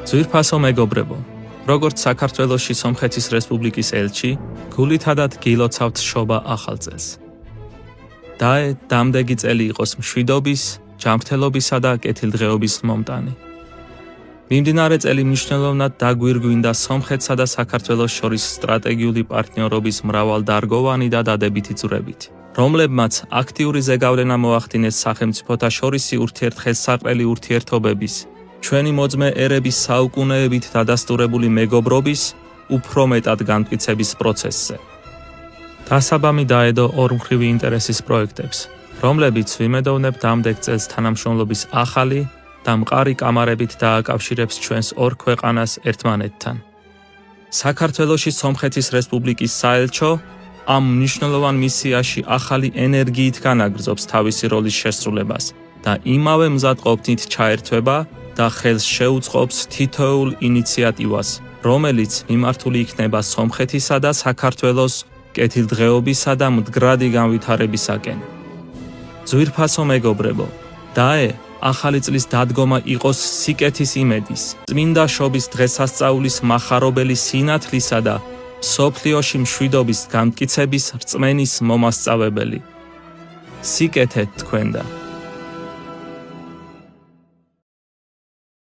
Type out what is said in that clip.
ძვირფასო მეგობრებო, როგორც საქართველოში სომხეთის რესპუბლიკის ელჩი, გულითადად გილოცავთ შობა ახალ წელს. დაე დამდეგი წელი იყოს მშვიდობის, ჯანმრთელობისა და კეთილდღეობის მომტანი. მიმდინარე წელი მნიშვნელოვნად დაგვირგვინდა სომხეთსა და საქართველოს შორის სტრატეგიული პარტნიორობის მრავალდარგოვანი და დადებითი ძვრებით, რომლებმაც აქტიური ზეგავლენა მოახდინეს სახელმწიფოთა შორისი ურთიერთხელსაყრელი ურთიერთობების, ჩვენი მოძმე ერების საუკუნეებით დადასტურებული მეგობრობის, უფრო მეტად განმტკიცების პროცესზე. დასაბამი დაედო ორმხრივი ინტერესის პროექტებს, რომლებიც ვიმედოვნებ დამდეგ წელს თანამშრომლობის ახალი და მყარი კამარებით დააკავშირებს ჩვენს ორ ქვეყანას ერთმანეთთან. საქართველოში სომხეთის რესპუბლიკის საელჩო ამ მნიშვნელოვან მისიაში ახალი ენერგიით განაგრძობს თავისი როლის შესრულებას და იმავე მზადყოფნით ჩაერთვება და ხელს შეუწყობს თითოეულ ინიციატივას, რომელიც მიმართული იქნება სომხეთისა და საქართველოს კეთილდღეობისა და მდგრადი განვითარებისაკენ. ძვირფასო მეგობრებო, დაე ახალი წლის დადგომა იყოს სიკეთის იმედის, წმინდა შობის დღესასწაულის მახარობელი სინათლისა და მსოფლიოში მშვიდობის განმტკიცების რწმენის მომასწავებელი. სიკეთე თქვენდა.